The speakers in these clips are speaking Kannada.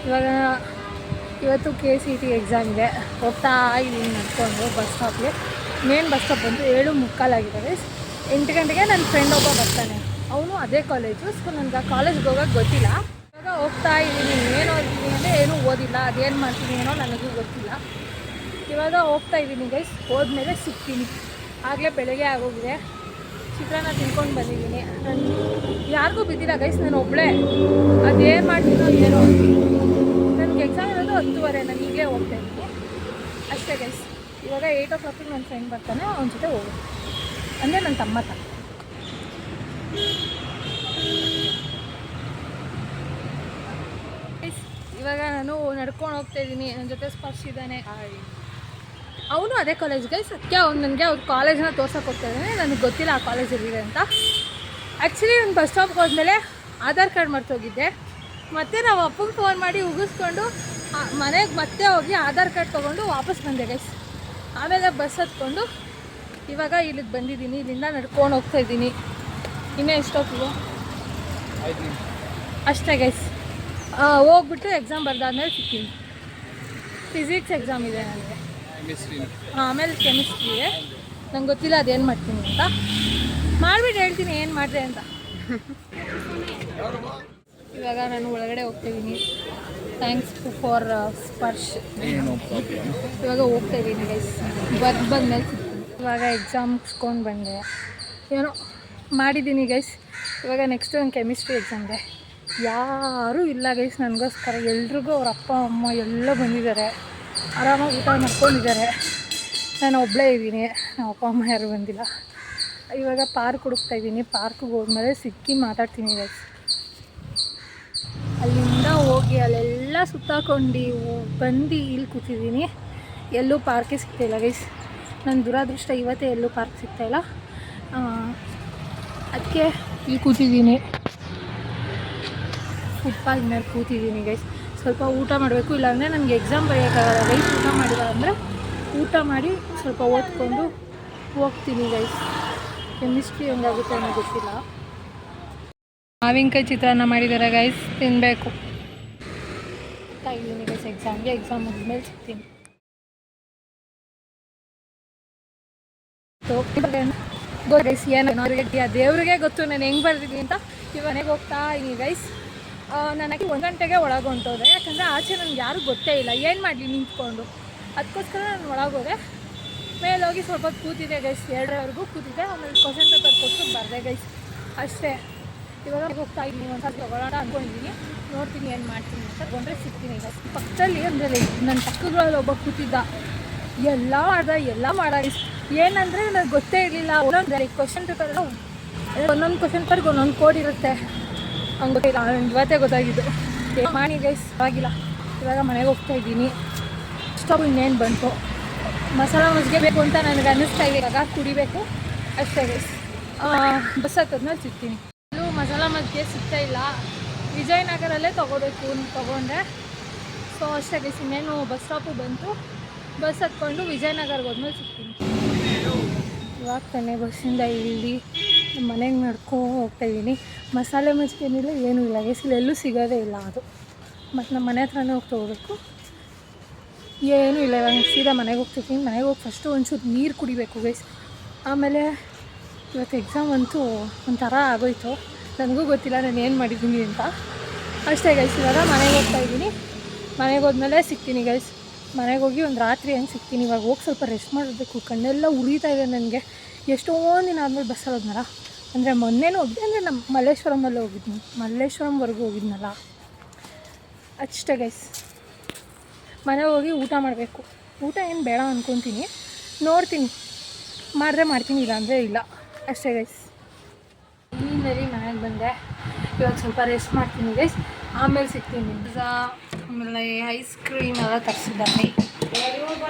ಇವಾಗ ಇವತ್ತು KCET ಎಕ್ಸಾಮ್ ಇದೆ. ಹೋಗ್ತಾ ಇದ್ದೀನಿ ನಡ್ಕೊಂಡು ಬಸ್ ಸ್ಟಾಪ್ಗೆ. ಮೇನ್ ಬಸ್ ಸ್ಟಾಪ್ ಬಂದು 7:45 ಆಗಿದೆ. 8 ಗಂಟೆಗೆ ನನ್ನ ಫ್ರೆಂಡ್ ಒಬ್ಬ ಬರ್ತಾನೆ. ಅವನು ಅದೇ ಕಾಲೇಜು. ಸೊ ನನಗೆ ಆ ಕಾಲೇಜ್ಗೆ ಹೋಗೋಕ್ಕೆ ಗೊತ್ತಿಲ್ಲ. ಇವಾಗ ಹೋಗ್ತಾ ಇದ್ದೀನಿ. ಏನು ಓದ್ತೀನಿ ಅಂದರೆ ಏನೂ ಓದಿಲ್ಲ. ಅದೇನು ಮಾಡ್ತೀನಿ ಏನೋ ನನಗೂ ಗೊತ್ತಿಲ್ಲ. ಇವಾಗ ಹೋಗ್ತಾ ಇದ್ದೀನಿ ಗೈಸ್. ಹೋದ್ಮೇಲೆ ಸಿಗ್ತೀನಿ. ಆಗಲೇ ಬೆಳಗ್ಗೆ ಆಗೋಗಿದೆ. ಚಿತ್ರಾನ್ನ ತಿನ್ಕೊಂಡು ಬಂದಿದ್ದೀನಿ. ನಾನು ಯಾರಿಗೂ ಬಿದ್ದಿಲ್ಲ ಗೈಸ್, ನಾನು ಒಬ್ಬಳೇ. ಅದೇನು ಮಾಡ್ತೀನೋ ಏನೋ. ನನಗೆ ಎಕ್ಸಾಮ್ ಇರೋದು 10:30. ನಾನು ಈಗಲೇ ಹೋಗ್ತಾ ಇದ್ದೀನಿ ಅಷ್ಟೇ ಗೈಸ್. ಇವಾಗ 8 o'clock ನನ್ನ ಫ್ರೆಂಡ್ ಬರ್ತಾನೆ, ಅವನ ಜೊತೆ ಹೋಗೋದು. ಅಂದರೆ ನನ್ನ ತಮ್ಮ ಇವಾಗ ನಾನು ನಡ್ಕೊಂಡು ಹೋಗ್ತಾ ಇದ್ದೀನಿ. ನನ್ನ ಜೊತೆ ಸ್ಪರ್ಶ್ ಇದ್ದಾನೆ. ಅವನು ಅದೇ ಕಾಲೇಜ್ ಗೈಸ್. ಅದಕ್ಕೆ ನನಗೆ ಅವ್ರ ಕಾಲೇಜನ್ನ ತೋರ್ಸೋಕೆ ಹೋಗ್ತಾ ಇದ್ದಾನೆ. ನನಗೆ ಗೊತ್ತಿಲ್ಲ ಆ ಕಾಲೇಜಲ್ಲಿದೆ ಅಂತ. ಆ್ಯಕ್ಚುಲಿ ನಾನು ಬಸ್ ಸ್ಟಾಪ್ಗೆ ಹೋದ್ಮೇಲೆ ಆಧಾರ್ ಕಾರ್ಡ್ ಮರ್ತೋಗಿದ್ದೆ. ಮತ್ತು ನಾವು ಅಪ್ಪಂಗೆ ಫೋನ್ ಮಾಡಿ ಉಗಿಸ್ಕೊಂಡು ಮನೆಗೆ ಮತ್ತೆ ಹೋಗಿ ಆಧಾರ್ ಕಾರ್ಡ್ ತೊಗೊಂಡು ವಾಪಸ್ ಬಂದೆ ಗೈಸ್. ಆಮೇಲೆ ಬಸ್ ಹತ್ಕೊಂಡು ಇವಾಗ ಇಲ್ಲಿಗೆ ಬಂದಿದ್ದೀನಿ. ಇಲ್ಲಿಂದ ನಡ್ಕೊಂಡು ಹೋಗ್ತಾ ಇದ್ದೀನಿ. ಇನ್ನೂ ಎಷ್ಟೊತ್ತಿಗೆ ಅಷ್ಟೇ ಗೈಸ್. ಹೋಗ್ಬಿಟ್ಟು ಎಕ್ಸಾಮ್ ಬರ್ದಾದ್ಮೇಲೆ ಸಿಗ್ತೀನಿ. ಫಿಸಿಕ್ಸ್ ಎಕ್ಸಾಮ್ ಇದೆ ನನಗೆ. ಆಮೇಲೆ ಕೆಮಿಸ್ಟ್ರಿ ಇದೆ. ನಂಗೆ ಗೊತ್ತಿಲ್ಲ ಅದೇನು ಮಾಡ್ತೀನಿ ಅಂತ. ಮಾಡಿಬಿಟ್ಟು ಹೇಳ್ತೀನಿ ಏನು ಮಾಡಿದೆ ಅಂತ. ಇವಾಗ ನಾನು ಒಳಗಡೆ ಹೋಗ್ತಾಯಿದ್ದೀನಿ. Thanks for Sparsh. ಇವಾಗ ಹೋಗ್ತಾಯಿದ್ದೀನಿ ಗೈಸ್. ಬಂದಮೇಲೆ ಇವಾಗ ಎಕ್ಸಾಮ್ ಮುಗಿಸ್ಕೊಂಡು ಬಂದೆ. ಏನೋ ಮಾಡಿದ್ದೀನಿ ಗೈಸ್. ಇವಾಗ ನೆಕ್ಸ್ಟು ಒಂದು ಕೆಮಿಸ್ಟ್ರಿ ಎಕ್ಸಾಮ್ ಇದೆ. ಯಾರೂ ಇಲ್ಲ ಗೈಸ್ ನನಗೋಸ್ಕರ. ಎಲ್ರಿಗೂ ಅವ್ರ ಅಪ್ಪ ಅಮ್ಮ ಎಲ್ಲ ಬಂದಿದ್ದಾರೆ. ಆರಾಮಾಗಿ ಊಟ ಮಾಡ್ಕೊಂಡಿದ್ದಾರೆ. ನಾನು ಒಬ್ಬಳೇ ಇದ್ದೀನಿ. ನಮ್ಮ ಅಪ್ಪ ಅಮ್ಮ ಯಾರೂ ಬಂದಿಲ್ಲ. ಇವಾಗ ಪಾರ್ಕ್ ಹುಡುಕ್ತಾಯಿದ್ದೀನಿ. ಪಾರ್ಕಿಗೆ ಹೋದ್ಮೇಲೆ ಸಿಕ್ಕಿ ಮಾತಾಡ್ತೀನಿ ಗೈಸ್. ಅಲ್ಲಿಂದ ಹೋಗಿ ಅಲ್ಲೆಲ್ಲ ಸುತ್ತಾಕೊಂಡು ಬಂದು ಇಲ್ಲಿ ಕೂತಿದ್ದೀನಿ. ಎಲ್ಲೂ ಪಾರ್ಕೇ ಸಿಗ್ತಾಯಿಲ್ಲ ಗೈಸ್. ನನ್ನ ದುರಾದೃಷ್ಟ ಇವತ್ತೇ ಎಲ್ಲೂ ಪಾರ್ಕ್ ಸಿಗ್ತಾಯಿಲ್ಲ. ಅದಕ್ಕೆ ಇಲ್ಲಿ ಕೂತಿದ್ದೀನಿ. ಫುಟ್ಪಾತ್ ಮೇಲೆ ಕೂತಿದ್ದೀನಿ ಗೈಸ್. ಸ್ವಲ್ಪ ಊಟ ಮಾಡಬೇಕು. ಇಲ್ಲಾಂದರೆ ನನಗೆ ಎಕ್ಸಾಮ್ ಬರೆಯೋಕ್ಕಾಗಲ್ಲ ಗೈಸ್. ಊಟ ಮಾಡಿಲ್ಲ ಅಂದರೆ ಊಟ ಮಾಡಿ ಸ್ವಲ್ಪ ಓದ್ಕೊಂಡು ಹೋಗ್ತೀನಿ ಗೈಸ್. ಕೆಮಿಸ್ಟ್ರಿ ಹೆಂಗಾಗುತ್ತೆ ಅನ್ನೋ ಗೊತ್ತಿಲ್ಲ. ಮಾವಿನಕಾಯಿ ಚಿತ್ರಾನ್ನ ಮಾಡಿದ್ದಾರೆ ಗೈಸ್, ತಿನ್ನಬೇಕು. ಹೋಗ್ತಾ ಇದ್ದೀನಿ ಗೈಸ್ ಎಕ್ಸಾಮ್ಗೆ. ಎಕ್ಸಾಮ್ ಮುಗಿದ್ಮೇಲೆ ಸಿಗ್ತೀನಿ. ಗೈಸ್ ಏನು ದೇವ್ರಿಗೆ ಗೊತ್ತು ನಾನು ಹೆಂಗೆ ಬರ್ದಿದ್ದೀನಿ ಅಂತ. ಮನೆಗೆ ಹೋಗ್ತಾ ಇದ್ದೀನಿ ಗೈಸ್. ನನಗೆ 1 ಗಂಟೆಗೆ ಒಳಗೆ ಹೊಂಟೋದೆ. ಯಾಕಂದರೆ ಆಚೆ ನನಗೆ ಯಾರೂ ಗೊತ್ತೇ ಇಲ್ಲ. ಏನು ಮಾಡಲಿ ನಿಂತ್ಕೊಂಡು. ಅದಕ್ಕೋಸ್ಕರ ನಾನು ಒಳಗೋದೆ. ಮೇಲೋಗಿ ಸ್ವಲ್ಪ ಕೂತಿದ್ದೆ ಗೈಸ್. 2:00ವರೆಗೂ ಕೂತಿದ್ದೆ. ಆಮೇಲೆ ಕ್ವಶನ್ ಪೇಪರ್ ಕೊಟ್ಟು ಬರದೆ ಗೈಸ್ ಅಷ್ಟೇ. ಇವಾಗ ಹೋಗ್ತಾ ಇದ್ದೀನಿ. ಒಂದು ಸ್ವಲ್ಪ ತಗೊಳ್ಳೋಣ ಅಂದ್ಕೊಂಡಿದ್ದೀನಿ. ನೋಡ್ತೀನಿ ಏನು ಮಾಡ್ತೀನಿ ಅಂತ. ಬಂದರೆ ಸಿಗ್ತೀನಿ ಗೈಸ್. ಪಕ್ಕದಲ್ಲಿ ಅಂದರೆ ನನ್ನ ಪಕ್ಕಗಳಲ್ಲಿ ಒಬ್ಬ ಕೂತಿದ್ದ. ಎಲ್ಲ ಮಾಡ್ದ ಏನಂದರೆ ನನಗೆ ಗೊತ್ತೇ ಇರಲಿಲ್ಲ. ಒಂದೊಂದು ಕ್ವಶನ್ ಪೇಪರ್ ಎಲ್ಲ ಒಂದೊಂದು ಕ್ವಶನ್ ಪೇಪರ್ಗೆ ಒಂದೊಂದು ಕೋಡ್ ಇರುತ್ತೆ. ಹಂಗೆ ಗೊತ್ತಿಲ್ಲ. ಇವತ್ತೇ ಗೊತ್ತಾಗಿದ್ದು. ಮಾಡಿ ಗೈಸ್ ಆಗಿಲ್ಲ. ಇವಾಗ ಮನೆಗೆ ಹೋಗ್ತಾ ಇದ್ದೀನಿ. ಸ್ಟಾಪ್ ಇನ್ನೇನು ಬಂತು. ಮಸಾಲ ಮಜ್ಜಿಗೆ ಬೇಕು ಅಂತ ನನಗೆ ಅನ್ನಿಸ್ತಾ ಇದೆ. ಇವಾಗ ಕುಡಿಬೇಕು ಅಷ್ಟೇ ಗೈಸ್. ಬಸ್ ಹತ್ತದ್ಮೇಲೆ ಸಿಗ್ತೀನಿ. ಇಲ್ಲೂ ಮಸಾಲ ಮಜ್ಜಿಗೆ ಸಿಗ್ತಾ ಇಲ್ಲ. ವಿಜಯನಗರಲ್ಲೇ ತೊಗೋಬೇಕು ಅಂತ ತೊಗೊಂಡೆ. ಸೊ ಅಷ್ಟೇ ಗೈಸ್. ಇನ್ನೇನು ಬಸ್ ಸ್ಟಾಪು ಬಂತು. ಬಸ್ ಹತ್ಕೊಂಡು ವಿಜಯನಗರ್ಗೆ ಹೋದ್ಮೇಲೆ ಸಿಗ್ತೀನಿ. ಇವಾಗ ತಾನೇ ಬಸ್ಸಿಂದ ಇಲ್ಲಿ ನಮ್ಮ ಮನೆಗೆ ನಡ್ಕೊಂಡು ಹೋಗ್ತಾಯಿದ್ದೀನಿ. ಮಸಾಲೆ ಮಜ್ಜಿಗೆನಿಲ್ಲ, ಏನೂ ಇಲ್ಲ ಗೈಸ್. ಎಲ್ಲೂ ಸಿಗೋದೇ ಇಲ್ಲ ಅದು. ಮತ್ತು ನಮ್ಮ ಮನೆ ಹತ್ರನೇ ಹೋಗಿ ತೊಗೋಬೇಕು. ಏನೂ ಇಲ್ಲ. ಇವಾಗ ಸೀದಾ ಮನೆಗೆ ಹೋಗ್ತಿದ್ದೀನಿ. ಮನೆಗೆ ಹೋಗಿ ಫಸ್ಟು ಒಂಚೂರು ನೀರು ಕುಡಿಬೇಕು ಗೈಸ್. ಆಮೇಲೆ ಇವತ್ತು ಎಕ್ಸಾಮ್ ಅಂತೂ ಒಂಥರ ಆಗೋಯ್ತು. ನನಗೂ ಗೊತ್ತಿಲ್ಲ ನಾನು ಏನು ಮಾಡಿದ್ದೀನಿ ಅಂತ. ಅಷ್ಟೇ ಗೈಸ್. ಇವಾಗ ಮನೆಗೆ ಹೋಗ್ತಾಯಿದ್ದೀನಿ. ಮನೆಗೆ ಹೋದ್ಮೇಲೆ ಸಿಗ್ತೀನಿ ಗೈಸ್. ಮನೆಗೆ ಹೋಗಿ ಒಂದು ರಾತ್ರಿ ಹಂಗೆ ಸಿಗ್ತೀನಿ. ಇವಾಗ ಹೋಗಿ ಸ್ವಲ್ಪ ರೆಸ್ಟ್ ಮಾಡಬೇಕು. ಕಣ್ಣೆಲ್ಲ ಉರಿತಾ ಇದೆ ನನಗೆ. ಎಷ್ಟೊಂದು ದಿನ ಆದಮೇಲೆ ಬಸ್ಸಲ್ಲಿ ಹೋದ್ನಲ್ಲ. ಅಂದರೆ ಮೊನ್ನೆನೂ ಹೋಗಿದ್ದೆ. ಅಂದರೆ ನಮ್ಮ ಮಲ್ಲೇಶ್ವರಮಲ್ಲೇ ಹೋಗಿದ್ನಿ. ಮಲ್ಲೇಶ್ವರಂವರೆಗೂ ಹೋಗಿದ್ನಲ್ಲ. ಅಷ್ಟೇ ಗೈಸ್. ಮನೆಗೆ ಹೋಗಿ ಊಟ ಮಾಡಬೇಕು. ಊಟ ಏನು ಬೇಡ ಅಂದ್ಕೊತೀನಿ. ನೋಡ್ತೀನಿ, ಮಾಡಿದ್ರೆ ಮಾಡ್ತೀನಿ, ಇಲ್ಲ ಅಂದರೆ ಇಲ್ಲ ಅಷ್ಟೇ ಗೈಸ್. ಇನ್ನೇರಿ ಮನೆಗೆ ಬಂದೆ. ಇವಾಗ ಸ್ವಲ್ಪ ರೆಸ್ಟ್ ಮಾಡ್ತೀನಿ ಗೈಸ್. ಆಮೇಲೆ ಸಿಗ್ತೀನಿ. ಆಮೇಲೆ ಐಸ್ ಕ್ರೀಮ್ ಎಲ್ಲ ತರಿಸಿದ್ದಾರೆ.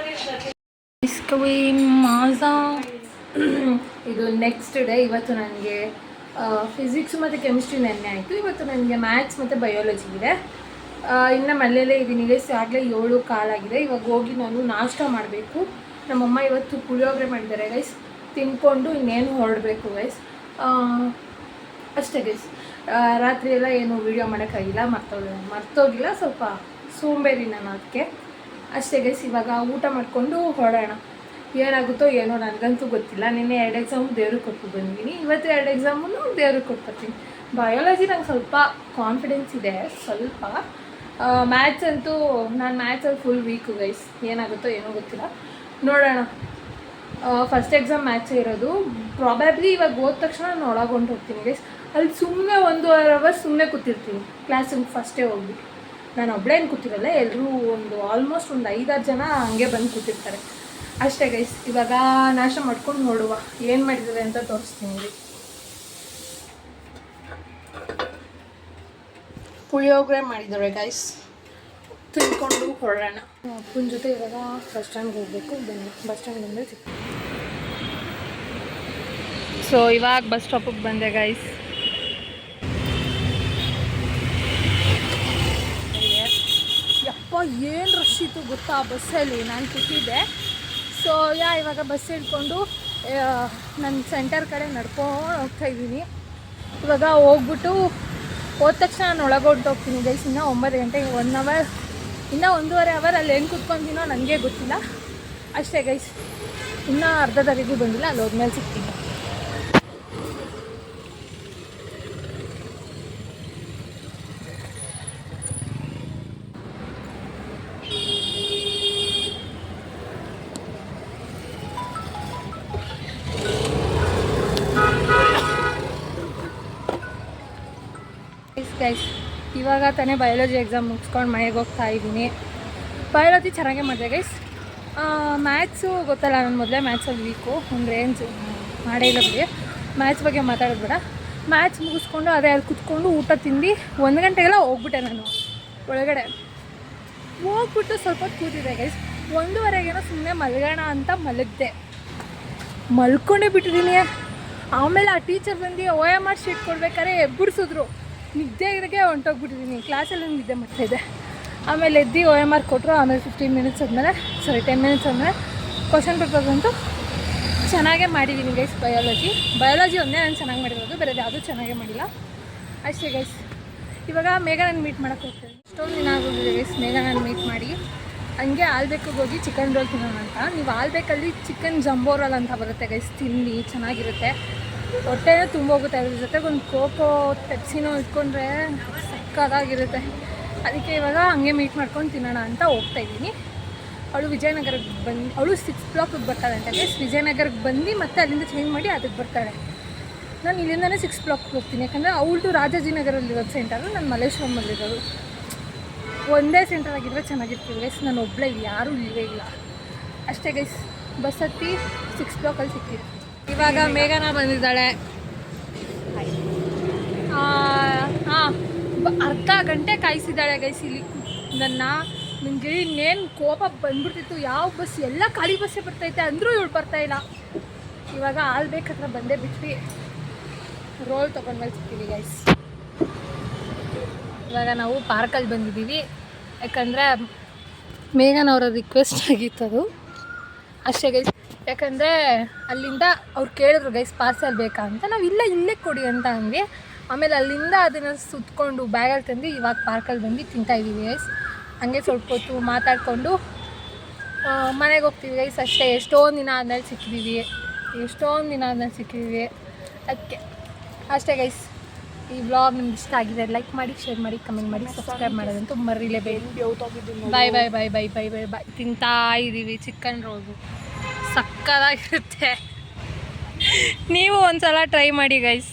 ಐಸ್ ಕ್ರೀಮ್ ಮಾಜಾ. ಇದು ನೆಕ್ಸ್ಟ್ ಡೇ. ಇವತ್ತು ನನಗೆ ಫಿಸಿಕ್ಸು ಮತ್ತು ಕೆಮಿಸ್ಟ್ರಿ ನೆನ್ನೆ ಆಯಿತು. ಇವತ್ತು ನನಗೆ ಮ್ಯಾಥ್ಸ್ ಮತ್ತು ಬಯಾಲಜಿ ಇದೆ. ಇನ್ನು ಮನೆಯಲ್ಲೇ ಇದ್ದೀನಿ ಗೈಸ್. ಆಗಲೇ 7:15 ಆಗಿದೆ. ಇವಾಗ ಹೋಗಿ ನಾನು ನಾಷ್ಟ ಮಾಡಬೇಕು. ನಮ್ಮಮ್ಮ ಇವತ್ತು ಪುಳಿಯೋಗರೆ ಮಾಡಿದ್ದಾರೆ ಗೈಸ್. ತಿನ್ಕೊಂಡು ಇನ್ನೇನು ಹೊರಡಬೇಕು ಗೈಸ್. ಅಷ್ಟೇ ಗೈಸ್. ರಾತ್ರಿ ಎಲ್ಲ ಏನು ವೀಡಿಯೋ ಮಾಡೋಕ್ಕಾಗಿಲ್ಲ, ಮರ್ತೋಗಿಲ್ಲ, ಸ್ವಲ್ಪ ಸೋಂಬೇರಿ ನಾನು ಅದಕ್ಕೆ ಅಷ್ಟೇ ಗೈಸ್. ಇವಾಗ ಊಟ ಮಾಡಿಕೊಂಡು ಹೊರಡೋಣ. ಏನಾಗುತ್ತೋ ಏನೋ ನನಗಂತೂ ಗೊತ್ತಿಲ್ಲ. ನಿನ್ನೆ 2 ಎಕ್ಸಾಮು ದೇವ್ರಿಗೆ ಕೊಟ್ಟು ಬಂದಿದ್ದೀನಿ, ಇವತ್ತು 2 ಎಕ್ಸಾಮನ್ನು ದೇವ್ರಿಗೆ ಕೊಟ್ಬರ್ತೀನಿ. ಬಯಾಲಜಿ ನಂಗೆ ಸ್ವಲ್ಪ ಕಾನ್ಫಿಡೆನ್ಸ್ ಇದೆ, ಸ್ವಲ್ಪ. ಮ್ಯಾಥ್ಸ್ ಅಂತೂ ನಾನು ಮ್ಯಾಥ್ಸಲ್ಲಿ ಫುಲ್ ವೀಕು ಗೈಸ್. ಏನಾಗುತ್ತೋ ಏನೋ ಗೊತ್ತಿಲ್ಲ, ನೋಡೋಣ. ಫಸ್ಟ್ ಎಕ್ಸಾಮ್ ಮ್ಯಾಥ್ಸೇ ಇರೋದು. ಪ್ರಾಬಬ್ಲಿ ಇವಾಗ ಹೋದ ತಕ್ಷಣ ನಾನು ಒಳಗೊಂಡು ಹೋಗ್ತೀನಿ ಗೈಸ್. ಅಲ್ಲಿ ಸುಮ್ಮನೆ 1.5 ಅವರ್ಸ್ ಸುಮ್ಮನೆ ಕೂತಿರ್ತೀನಿ ಕ್ಲಾಸಿಗೆ. ಫಸ್ಟೇ ಹೋಗ್ಬಿಟ್ಟು ನಾನು ಒಬ್ಬಳೇನು ಕೂತಿರಲ್ಲ, ಎಲ್ಲರೂ ಆಲ್ಮೋಸ್ಟ್ ಒಂದು 5-6 ಜನ ಹಂಗೆ ಬಂದು ಕೂತಿರ್ತಾರೆ ಅಷ್ಟೇ ಗೈಸ್. ಇವಾಗ ನಾಶ ಮಾಡ್ಕೊಂಡು ನೋಡುವ ಏನು ಮಾಡಿದ್ದಾರೆ ಅಂತ ತೋರಿಸ್ತೀನಿ ರೀ. ಪುಳಿಯೋಗರೆ ಮಾಡಿದ್ದಾರೆ ಗೈಸ್, ತಿಳ್ಕೊಂಡು ಹೊರಡೋಣ. ಅಪ್ಪನ ಜೊತೆ ಇವಾಗ ಬಸ್ ಸ್ಟ್ಯಾಂಡ್ಗೆ ಹೋಗಬೇಕು. ಬಸ್ ಸ್ಟ್ಯಾಂಡ್ ಬಂದರೆ ಸಿಗ್ತೀನಿ. ಸೊ ಇವಾಗ ಬಸ್ ಸ್ಟಾಪಿಗೆ ಬಂದೆ ಗೈಸ್. ಯಪ್ಪ ಏನು ರಶ್ ಇತ್ತು ಗೊತ್ತಾ ಬಸ್ಸಲ್ಲಿ, ನಾನು ಕೂತಿದ್ದೆ. ಸೊ ಇವಾಗ ಬಸ್ ಹಿಡ್ಕೊಂಡು ನನ್ನ ಸೆಂಟರ್ ಕಡೆ ನಡ್ಕೊಂಡು ಹೋಗ್ತಾಯಿದ್ದೀನಿ. ಇವಾಗ ಹೋಗ್ಬಿಟ್ಟು ಹೋದ ತಕ್ಷಣ ನಾನು ಒಳಗೆ ಹೊರಟೋಗ್ತೀನಿ ಗೈಸ್. ಇನ್ನೂ 9 ಗಂಟೆಗೆ 1 ಅವರ್, ಇನ್ನೂ 1.5 ಅವರ್ ಅಲ್ಲಿ ಹೆಂಗೆ ಕೂತ್ಕೊಂತೀನೋ ನನಗೆ ಗೊತ್ತಿಲ್ಲ ಅಷ್ಟೇ ಗೈಸ್. ಇನ್ನೂ ಅರ್ಧ ದಾರಿಗೂ ಬಂದಿಲ್ಲ, ಅಲ್ಲಿ ಹೋದ್ಮೇಲೆ ಸಿಗ್ತೀನಿ. ಗೈಸ್ ಇವಾಗ ತಾನೇ ಬಯಾಲಜಿ ಎಕ್ಸಾಮ್ ಮುಗಿಸ್ಕೊಂಡು ಮನೆಗೆ ಹೋಗ್ತಾ ಇದ್ದೀನಿ. ಬಯಾಲಜಿ ಚೆನ್ನಾಗೇ ಮಾಡಿದೆ ಗೈಸ್. ಮ್ಯಾಥ್ಸು ಗೊತ್ತಲ್ಲ, ನಾನು ಮೊದಲೇ ಮ್ಯಾಥ್ಸಲ್ಲಿ ವೀಕು, ಒಂದು ರೇಂಜ್ ಮಾಡೇ ಇಲ್ಲ ಬಿಡಿ. ಮ್ಯಾಥ್ಸ್ ಬಗ್ಗೆ ಮಾತಾಡೋದು ಬೇಡ. ಮ್ಯಾಥ್ಸ್ ಮುಗಿಸ್ಕೊಂಡು ಅದೇ ಅಲ್ಲಿ ಕೂತ್ಕೊಂಡು ಊಟ ತಿಂದು 1 ಗಂಟೆಗೆಲ್ಲ ಹೋಗ್ಬಿಟ್ಟೆ. ನಾನು ಒಳಗಡೆ ಹೋಗ್ಬಿಟ್ಟು ಸ್ವಲ್ಪ ಕೂತಿದ್ದೆ ಗೈಸ್. 1:15 ಸುಮ್ಮನೆ ಮಲಗೋಣ ಅಂತ ಮಲಗಿದೆ, ಮಲ್ಕೊಂಡೇ ಬಿಟ್ಟಿದ್ದೀನಿ. ಆಮೇಲೆ ಆ ಟೀಚರ್ ಬಂದು OMR ಶೀಟ್ ಕೊಡ್ಬೇಕಾದ್ರೆ ಎಬ್ಬಿಡಿಸಿದ್ರು. ನಿದ್ದೆಗೆ ಹೊಂಟೋಗ್ಬಿಟ್ಟಿದ್ದೀನಿ, ಕ್ಲಾಸಲ್ಲಿ ನಿದ್ದೆ ಮಾಡ್ತಾಯಿದ್ದೆ. ಆಮೇಲೆ ಎದ್ದು OMR ಕೊಟ್ಟರು. ಆಮೇಲೆ 10 ಮಿನಿಟ್ಸ್ ಆದಮೇಲೆ ಕ್ವಶನ್ ಪೇಪರ್ ಬಂತು. ಚೆನ್ನಾಗೇ ಮಾಡಿದ್ದೀನಿ ಗೈಸ್. ಬಯಾಲಜಿ ಒಂದೇ ನಾನು ಚೆನ್ನಾಗಿ ಮಾಡಿರೋದು, ಬೇರೆ ಯಾವುದೂ ಚೆನ್ನಾಗೇ ಮಾಡಿಲ್ಲ ಅಷ್ಟೇ ಗೈಸ್. ಇವಾಗ ಮೇಘನ ಮೀಟ್ ಮಾಡೋಕ್ಕೆ ಹೋಗ್ತೀನಿ. ಎಷ್ಟೊಂದು ದಿನ ಆಗೋಗಿದೆ ಗೈಸ್ ಮೇಘನ ಮೀಟ್ ಮಾಡಿ. ಹಂಗೆ ಆಲ್ಬೇಕಿಗೆ ಹೋಗಿ ಚಿಕನ್ ರೋಲ್ ತಿನ್ನೋಣ ಅಂತ. ನೀವು ಆಲ್ಬೇಕಲ್ಲಿ ಚಿಕನ್ ಜಂಬೋ ರೋಲ್ ಅಂತ ಬರುತ್ತೆ ಗೈಸ್, ತಿನ್ನಿ, ಚೆನ್ನಾಗಿರುತ್ತೆ. ಹೊಟ್ಟೆನೂ ತುಂಬೋಗುತ್ತೆ. ಅದ್ರ ಜೊತೆಗೆ ಒಂದು ಕೋಕೋ ಪೆಪ್ಸಿನೋ ಇಟ್ಕೊಂಡ್ರೆ ಸಕ್ಕತ್ತಾಗಿರುತ್ತೆ. ಅದಕ್ಕೆ ಇವಾಗ ಹಂಗೆ ಮೀಟ್ ಮಾಡ್ಕೊಂಡು ತಿನ್ನೋಣ ಅಂತ ಹೋಗ್ತಾಯಿದ್ದೀನಿ. ಅವಳು ವಿಜಯನಗರಕ್ಕೆ ಬಂದು, ಅವಳು 6 o'clock ಬರ್ತಾಳೆ ಅಂತ ಗೈಸ್. ವಿಜಯನಗರಕ್ಕೆ ಬಂದು ಮತ್ತೆ ಅಲ್ಲಿಂದ ಚೇಂಜ್ ಮಾಡಿ ಅದಕ್ಕೆ ಬರ್ತಾಳೆ. ನಾನು ಇಲ್ಲಿಂದನೇ 6 o'clock ಹೋಗ್ತೀನಿ, ಯಾಕಂದರೆ ಅವಳದು ರಾಜಾಜಿನಗರಲ್ಲಿರೋದು ಸೆಂಟರು, ನಾನು ಮಲ್ಲೇಶ್ವರಮಲ್ಲಿರೋದು. ಒಂದೇ ಸೆಂಟರ್ ಆಗಿದ್ರೆ ಚೆನ್ನಾಗಿರ್ತೀವಿ ಗೈಸ್. ನಾನು ಒಬ್ಬಳೇ, ಯಾರೂ ಇಲ್ಲವೇ ಇಲ್ಲ ಅಷ್ಟೇ ಗೈಸ್. ಬಸ್ ಹತ್ತಿ 6 o'clock ಸಿಗ್ತೀವಿ. ಇವಾಗ ಮೇಘನ ಬಂದಿದ್ದಾಳೆ. ಅರ್ಧ ಗಂಟೆ ಕಾಯಿಸಿದ್ದಾಳೆ ಗೈಸ್ ಇಲ್ಲಿ ನನಗೆ ಇನ್ನೇನು ಕೋಪ ಬಂದ್ಬಿಡ್ತಿತ್ತು. ಯಾವ ಬಸ್, ಎಲ್ಲ ಖಾಲಿ ಬಸ್ಸೇ ಬರ್ತೈತೆ ಅಂದರೂ ಇವಳು ಬರ್ತಾಯಿಲ್ಲ. ಇವಾಗ ಆಲ್ಬೇಕತ್ರ ಬಂದೇ ಬಿಟ್ವಿ. ರೋಲ್ ತೊಗೊಂಡ್ಮೇಲೆ ಸಿಗ್ತೀವಿ ಗೈಸ್. ಇವಾಗ ನಾವು ಪಾರ್ಕಲ್ಲಿ ಬಂದಿದ್ದೀವಿ, ಯಾಕಂದರೆ ಮೇಘನವರ ರಿಕ್ವೆಸ್ಟ್ ಆಗಿತ್ತು ಅದು ಅಷ್ಟೇ ಗೈಸ್. ಯಾಕಂದರೆ ಅಲ್ಲಿಂದ ಅವ್ರು ಕೇಳಿದ್ರು ಗೈಸ್ ಪಾರ್ಸಲ್ ಬೇಕಾ ಅಂತ. ನಾವು ಇಲ್ಲೇ ಕೊಡಿ ಅಂತ ಅಂದ್ವಿ. ಆಮೇಲೆ ಅಲ್ಲಿಂದ ಅದನ್ನು ಸುತ್ತಕೊಂಡು ಬ್ಯಾಗಲ್ಲಿ ತಂದು ಇವಾಗ ಪಾರ್ಕಲ್ಲಿ ಬಂದು ತಿಂತಾಯಿದ್ದೀವಿ ಗೈಸ್. ಹಂಗೆ ಸ್ವಲ್ಪ ಹೊತ್ತು ಮಾತಾಡಿಕೊಂಡು ಮನೆಗೆ ಹೋಗ್ತೀವಿ ಗೈಸ್ ಅಷ್ಟೇ. ಎಷ್ಟೊಂದು ದಿನ ಆದಮೇಲೆ ಸಿಕ್ಕಿದ್ದೀವಿ ಅದಕ್ಕೆ ಅಷ್ಟೇ ಗೈಸ್. ಈ ವ್ಲಾಗ್ ನಿಮ್ಗೆ ಇಷ್ಟ ಆಗಿದೆ ಲೈಕ್ ಮಾಡಿ, ಶೇರ್ ಮಾಡಿ, ಕಮೆಂಟ್ ಮಾಡಿ, ಸಬ್ಸ್ಕ್ರೈಬ್ ಮಾಡೋದಂತೂ ಮರಿಲೇಬೇಕು. ಬಾಯ್. ತಿಂತಾ ಇದ್ದೀವಿ ಚಿಕನ್ ರೋಲು, ಸಕ್ಕತ್ತಾಗಿರುತ್ತೆ. ನೀವು ಒಂದ್ಸಲ ಟ್ರೈ ಮಾಡಿ ಗೈಸ್.